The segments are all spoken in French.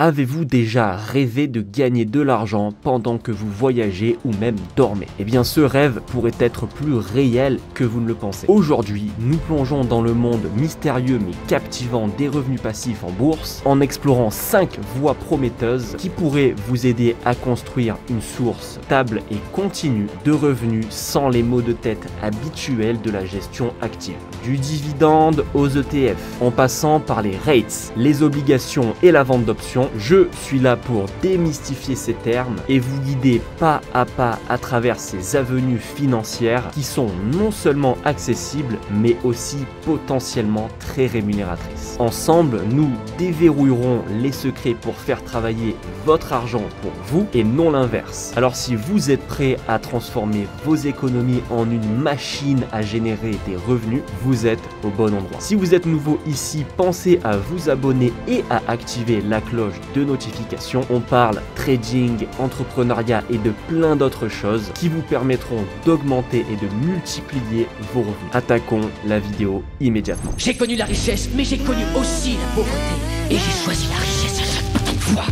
Avez-vous déjà rêvé de gagner de l'argent pendant que vous voyagez ou même dormez? Eh bien ce rêve pourrait être plus réel que vous ne le pensez. Aujourd'hui, nous plongeons dans le monde mystérieux mais captivant des revenus passifs en bourse en explorant 5 voies prometteuses qui pourraient vous aider à construire une source stable et continue de revenus sans les maux de tête habituels de la gestion active. Du dividende aux ETF, en passant par les rates, les obligations et la vente d'options, je suis là pour démystifier ces termes et vous guider pas à travers ces avenues financières qui sont non seulement accessibles mais aussi potentiellement très rémunératrices. Ensemble, nous déverrouillerons les secrets pour faire travailler votre argent pour vous et non l'inverse. Alors si vous êtes prêt à transformer vos économies en une machine à générer des revenus, vous êtes au bon endroit. Si vous êtes nouveau ici, pensez à vous abonner et à activer la cloche de notification. On parle trading, entrepreneuriat et de plein d'autres choses qui vous permettront d'augmenter et de multiplier vos revenus. Attaquons la vidéo immédiatement. J'ai connu la richesse, mais j'ai connu aussi la pauvreté. Et j'ai choisi la richesse à chaque putain de fois.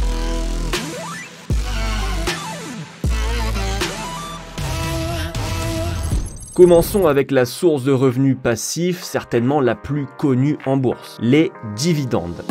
Commençons avec la source de revenus passifs, certainement la plus connue en bourse, les dividendes.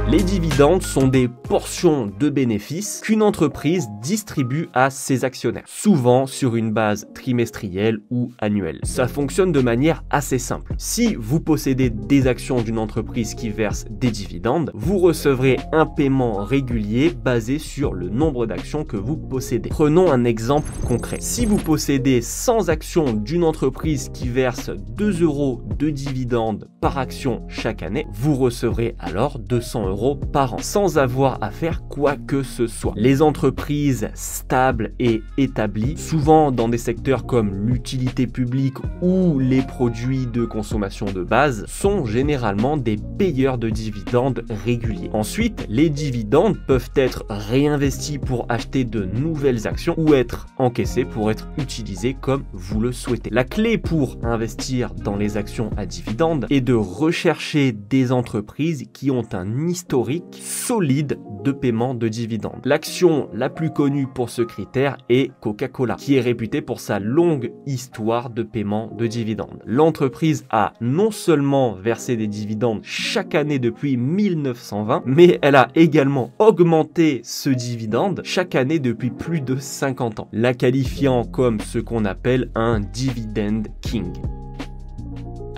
Les dividendes sont des portions de bénéfices qu'une entreprise distribue à ses actionnaires, souvent sur une base trimestrielle ou annuelle. Ça fonctionne de manière assez simple. Si vous possédez des actions d'une entreprise qui verse des dividendes, vous recevrez un paiement régulier basé sur le nombre d'actions que vous possédez. Prenons un exemple concret. Si vous possédez 100 actions d'une entreprise qui verse 2 € de dividendes par action chaque année, vous recevrez alors 200 € par an, sans avoir à faire quoi que ce soit. Les entreprises stables et établies, souvent dans des secteurs comme l'utilité publique ou les produits de consommation de base, sont généralement des payeurs de dividendes réguliers. Ensuite, les dividendes peuvent être réinvestis pour acheter de nouvelles actions ou être encaissés pour être utilisés comme vous le souhaitez. La clé pour investir dans les actions à dividendes est de rechercher des entreprises qui ont un historique solide de paiement de dividendes. L'action la plus connue pour ce critère est Coca-Cola, qui est réputée pour sa longue histoire de paiement de dividendes. L'entreprise a non seulement versé des dividendes chaque année depuis 1920, mais elle a également augmenté ce dividende chaque année depuis plus de 50 ans, la qualifiant comme ce qu'on appelle un dividend king.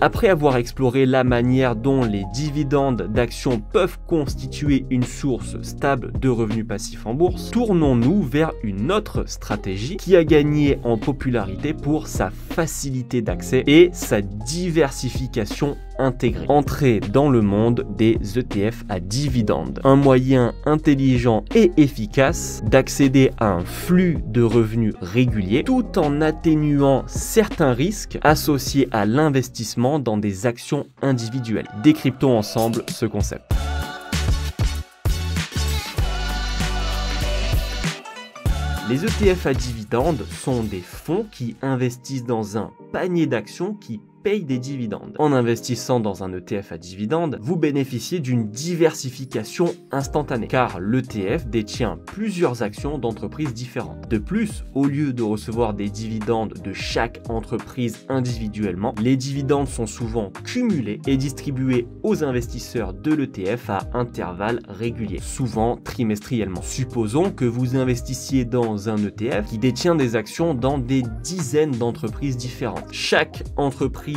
Après avoir exploré la manière dont les dividendes d'actions peuvent constituer une source stable de revenus passifs en bourse, tournons-nous vers une autre stratégie qui a gagné en popularité pour sa facilité d'accès et sa diversification intégrée. Entrer dans le monde des ETF à dividendes, un moyen intelligent et efficace d'accéder à un flux de revenus régulier tout en atténuant certains risques associés à l'investissement dans des actions individuelles. Décryptons ensemble ce concept. Les ETF à dividendes sont des fonds qui investissent dans un panier d'actions qui paye des dividendes. En investissant dans un ETF à dividendes, vous bénéficiez d'une diversification instantanée, car l'ETF détient plusieurs actions d'entreprises différentes. De plus, au lieu de recevoir des dividendes de chaque entreprise individuellement, les dividendes sont souvent cumulés et distribués aux investisseurs de l'ETF à intervalles réguliers, souvent trimestriellement. Supposons que vous investissiez dans un ETF qui détient des actions dans des dizaines d'entreprises différentes. Chaque entreprise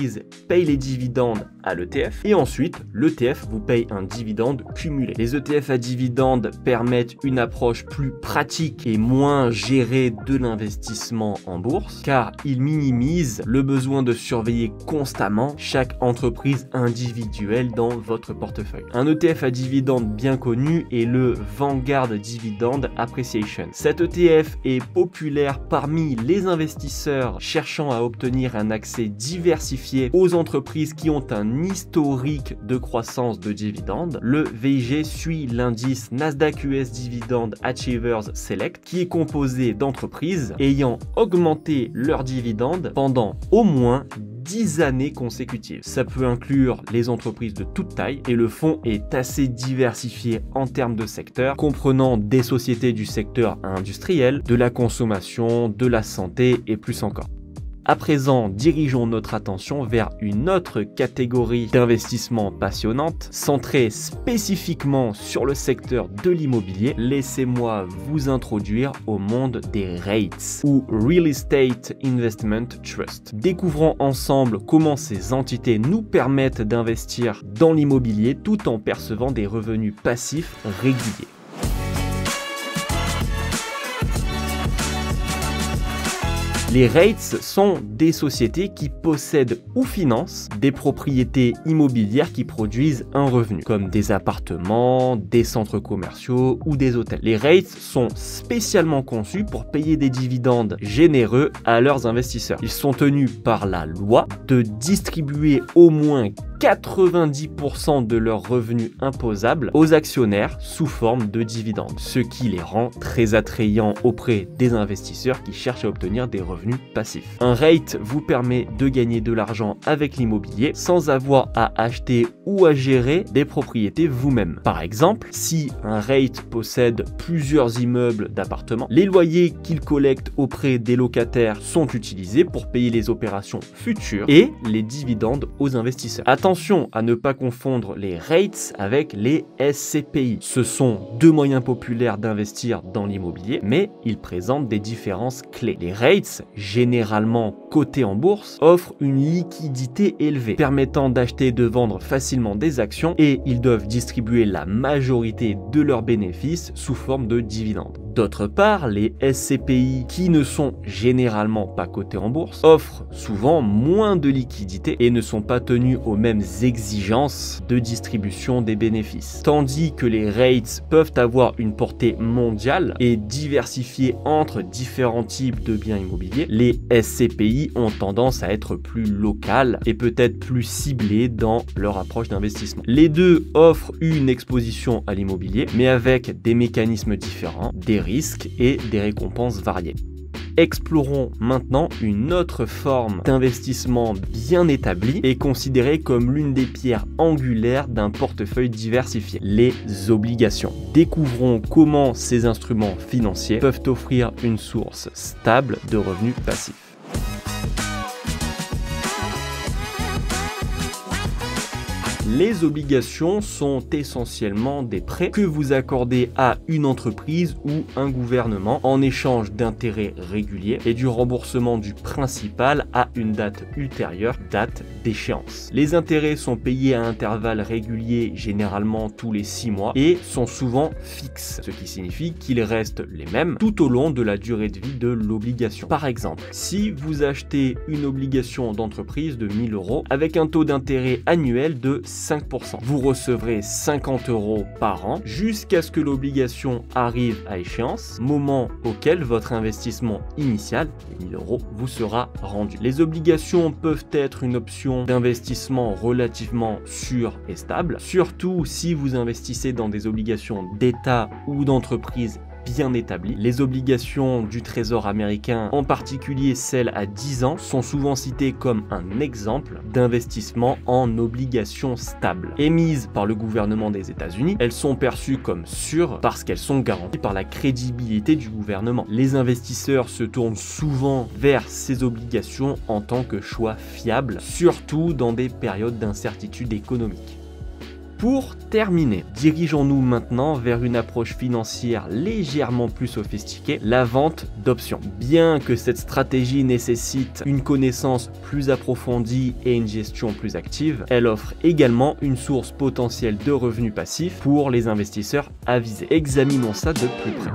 paye les dividendes à l'ETF et ensuite l'ETF vous paye un dividende cumulé. Les ETF à dividendes permettent une approche plus pratique et moins gérée de l'investissement en bourse car ils minimisent le besoin de surveiller constamment chaque entreprise individuelle dans votre portefeuille. Un ETF à dividendes bien connu est le Vanguard Dividend Appreciation. Cet ETF est populaire parmi les investisseurs cherchant à obtenir un accès diversifié aux entreprises qui ont un historique de croissance de dividendes. Le VIG suit l'indice Nasdaq US Dividend Achievers Select qui est composé d'entreprises ayant augmenté leurs dividendes pendant au moins 10 années consécutives. Ça peut inclure les entreprises de toute taille et le fonds est assez diversifié en termes de secteurs, comprenant des sociétés du secteur industriel, de la consommation, de la santé et plus encore. À présent, dirigeons notre attention vers une autre catégorie d'investissement passionnante, centrée spécifiquement sur le secteur de l'immobilier. Laissez-moi vous introduire au monde des REITs, ou Real Estate Investment Trust. Découvrons ensemble comment ces entités nous permettent d'investir dans l'immobilier tout en percevant des revenus passifs réguliers. Les REITs sont des sociétés qui possèdent ou financent des propriétés immobilières qui produisent un revenu, comme des appartements, des centres commerciaux ou des hôtels. Les REITs sont spécialement conçus pour payer des dividendes généreux à leurs investisseurs. Ils sont tenus par la loi de distribuer au moins 90% de leurs revenus imposables aux actionnaires sous forme de dividendes, ce qui les rend très attrayants auprès des investisseurs qui cherchent à obtenir des revenus passifs. Un REIT vous permet de gagner de l'argent avec l'immobilier sans avoir à acheter ou à gérer des propriétés vous-même. Par exemple, si un REIT possède plusieurs immeubles d'appartements, les loyers qu'il collecte auprès des locataires sont utilisés pour payer les opérations futures et les dividendes aux investisseurs. Attention à ne pas confondre les REITs avec les SCPI. Ce sont deux moyens populaires d'investir dans l'immobilier, mais ils présentent des différences clés. Les REITs, généralement cotés en bourse, offrent une liquidité élevée, permettant d'acheter et de vendre facilement des actions, et ils doivent distribuer la majorité de leurs bénéfices sous forme de dividendes. D'autre part, les SCPI, qui ne sont généralement pas cotés en bourse, offrent souvent moins de liquidité et ne sont pas tenus aux mêmes exigences de distribution des bénéfices. Tandis que les REITs peuvent avoir une portée mondiale et diversifiée entre différents types de biens immobiliers, les SCPI ont tendance à être plus locales et peut-être plus ciblées dans leur approche d'investissement. Les deux offrent une exposition à l'immobilier, mais avec des mécanismes différents, des risques et des récompenses variées. Explorons maintenant une autre forme d'investissement bien établie et considérée comme l'une des pierres angulaires d'un portefeuille diversifié, les obligations. Découvrons comment ces instruments financiers peuvent offrir une source stable de revenus passifs. Les obligations sont essentiellement des prêts que vous accordez à une entreprise ou un gouvernement en échange d'intérêts réguliers et du remboursement du principal à une date ultérieure, date d'échéance. Les intérêts sont payés à intervalles réguliers, généralement tous les 6 mois, et sont souvent fixes, ce qui signifie qu'ils restent les mêmes tout au long de la durée de vie de l'obligation. Par exemple, si vous achetez une obligation d'entreprise de 1000 € avec un taux d'intérêt annuel de 5%. Vous recevrez 50 € par an jusqu'à ce que l'obligation arrive à échéance, moment auquel votre investissement initial, les 1000 €, vous sera rendu. Les obligations peuvent être une option d'investissement relativement sûre et stable, surtout si vous investissez dans des obligations d'État ou d'entreprise bien établi. Les obligations du Trésor américain, en particulier celles à 10 ans, sont souvent citées comme un exemple d'investissement en obligations stables. Émises par le gouvernement des États-Unis, elles sont perçues comme sûres parce qu'elles sont garanties par la crédibilité du gouvernement. Les investisseurs se tournent souvent vers ces obligations en tant que choix fiable, surtout dans des périodes d'incertitude économique. Pour terminer, dirigeons-nous maintenant vers une approche financière légèrement plus sophistiquée, la vente d'options. Bien que cette stratégie nécessite une connaissance plus approfondie et une gestion plus active, elle offre également une source potentielle de revenus passifs pour les investisseurs avisés. Examinons ça de plus près.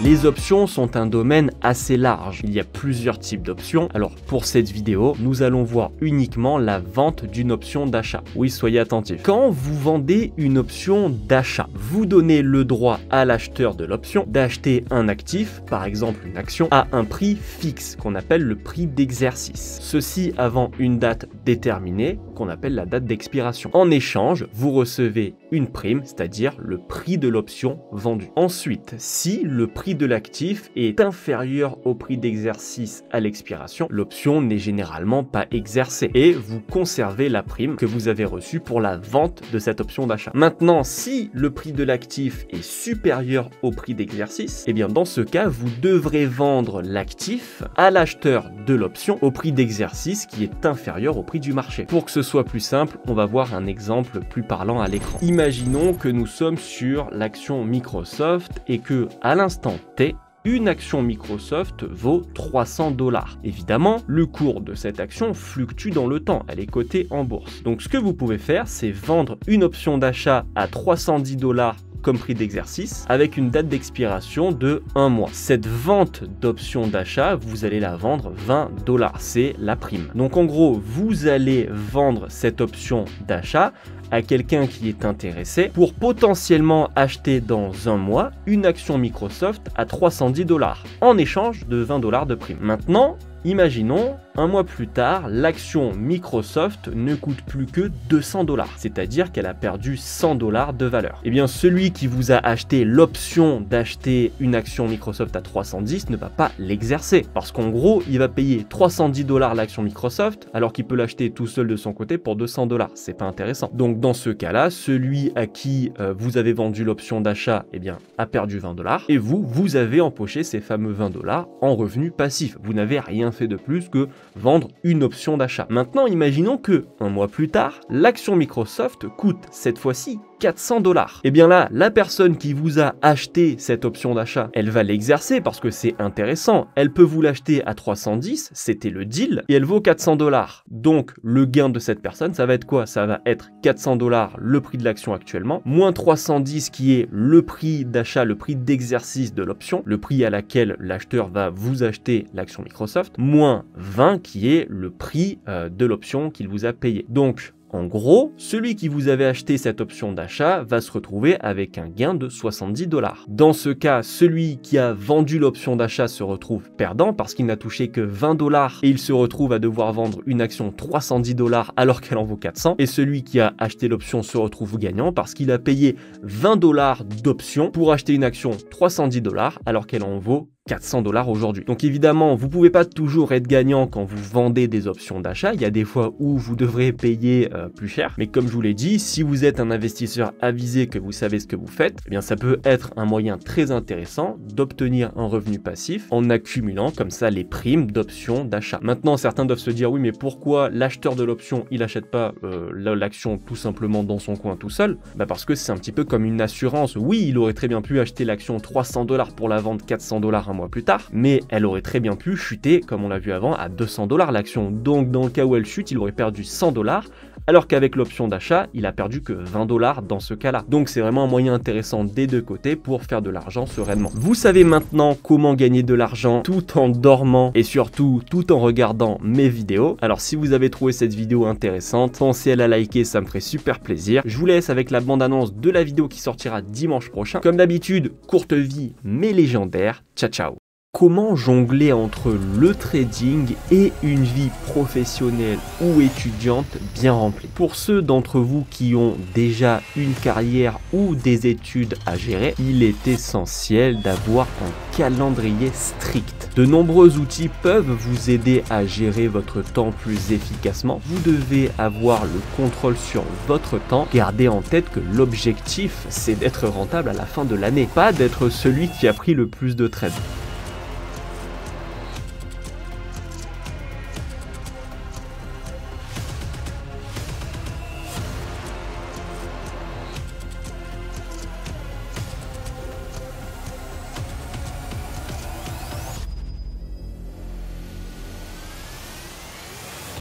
Les options sont un domaine assez large. Il y a plusieurs types d'options. Alors pour cette vidéo, nous allons voir uniquement la vente d'une option d'achat. Oui, soyez attentifs. Quand vous vendez une option d'achat, vous donnez le droit à l'acheteur de l'option d'acheter un actif, par exemple une action, à un prix fixe qu'on appelle le prix d'exercice. Ceci avant une date déterminée qu'on appelle la date d'expiration. En échange, vous recevez une prime, c'est-à-dire le prix de l'option vendue. Ensuite, si le prix prix de l'actif est inférieur au prix d'exercice à l'expiration, l'option n'est généralement pas exercée et vous conservez la prime que vous avez reçue pour la vente de cette option d'achat. Maintenant, si le prix de l'actif est supérieur au prix d'exercice, eh bien dans ce cas, vous devrez vendre l'actif à l'acheteur de l'option au prix d'exercice qui est inférieur au prix du marché. Pour que ce soit plus simple, on va voir un exemple plus parlant à l'écran. Imaginons que nous sommes sur l'action Microsoft et que à l'instant T, une action Microsoft vaut 300 $. Évidemment, le cours de cette action fluctue dans le temps, elle est cotée en bourse. Donc ce que vous pouvez faire, c'est vendre une option d'achat à 310 $ comme prix d'exercice avec une date d'expiration de 1 mois. Cette vente d'option d'achat, vous allez la vendre 20 $, c'est la prime. Donc en gros, vous allez vendre cette option d'achat à quelqu'un qui est intéressé pour potentiellement acheter dans 1 mois une action Microsoft à 310 $ en échange de 20 $ de prime. Maintenant, imaginons, 1 mois plus tard, l'action Microsoft ne coûte plus que 200 $, c'est-à-dire qu'elle a perdu 100 $ de valeur. Eh bien, celui qui vous a acheté l'option d'acheter une action Microsoft à 310 ne va pas l'exercer, parce qu'en gros, il va payer 310 $ l'action Microsoft, alors qu'il peut l'acheter tout seul de son côté pour 200 $. C'est pas intéressant. Donc, dans ce cas-là, celui à qui vous avez vendu l'option d'achat, eh bien, a perdu 20 $, et vous avez empoché ces fameux 20 $ en revenu passif. Vous n'avez rien fait de plus que vendre une option d'achat. Maintenant, imaginons que 1 mois plus tard, l'action Microsoft coûte cette fois-ci 400 $. Et bien là, la personne qui vous a acheté cette option d'achat, elle va l'exercer parce que c'est intéressant. Elle peut vous l'acheter à 310, c'était le deal, et elle vaut 400 $. Donc, le gain de cette personne, ça va être quoi? Ça va être 400 $, le prix de l'action actuellement, moins 310 qui est le prix d'achat, le prix d'exercice de l'option, le prix à laquelle l'acheteur va vous acheter l'action Microsoft, moins 20 qui est le prix de l'option qu'il vous a payé. Donc, en gros, celui qui vous avait acheté cette option d'achat va se retrouver avec un gain de 70 $. Dans ce cas, celui qui a vendu l'option d'achat se retrouve perdant parce qu'il n'a touché que 20 $ et il se retrouve à devoir vendre une action 310 $ alors qu'elle en vaut 400. Et celui qui a acheté l'option se retrouve gagnant parce qu'il a payé 20 $ d'option pour acheter une action 310 $ alors qu'elle en vaut 400 $ aujourd'hui. Donc évidemment, vous pouvez pas toujours être gagnant quand vous vendez des options d'achat. Il y a des fois où vous devrez payer plus cher. Mais comme je vous l'ai dit, si vous êtes un investisseur avisé, que vous savez ce que vous faites, eh bien ça peut être un moyen très intéressant d'obtenir un revenu passif en accumulant comme ça les primes d'options d'achat. Maintenant, certains doivent se dire oui, mais pourquoi l'acheteur de l'option il achète pas l'action tout simplement dans son coin tout seul? Bah parce que c'est un petit peu comme une assurance. Oui, il aurait très bien pu acheter l'action 300 $ pour la vendre 400 $ un mois plus tard, mais elle aurait très bien pu chuter, comme on l'a vu avant, à 200 $ l'action. Donc dans le cas où elle chute, il aurait perdu 100 $, alors qu'avec l'option d'achat, il a perdu que 20 $ dans ce cas-là. Donc c'est vraiment un moyen intéressant des deux côtés pour faire de l'argent sereinement. Vous savez maintenant comment gagner de l'argent tout en dormant et surtout tout en regardant mes vidéos. Alors si vous avez trouvé cette vidéo intéressante, pensez à la liker, ça me ferait super plaisir. Je vous laisse avec la bande-annonce de la vidéo qui sortira dimanche prochain. Comme d'habitude, courte vie mais légendaire. Ciao ciao. Comment jongler entre le trading et une vie professionnelle ou étudiante bien remplie? Pour ceux d'entre vous qui ont déjà une carrière ou des études à gérer, il est essentiel d'avoir un calendrier strict. De nombreux outils peuvent vous aider à gérer votre temps plus efficacement. Vous devez avoir le contrôle sur votre temps. Gardez en tête que l'objectif, c'est d'être rentable à la fin de l'année, pas d'être celui qui a pris le plus de trades.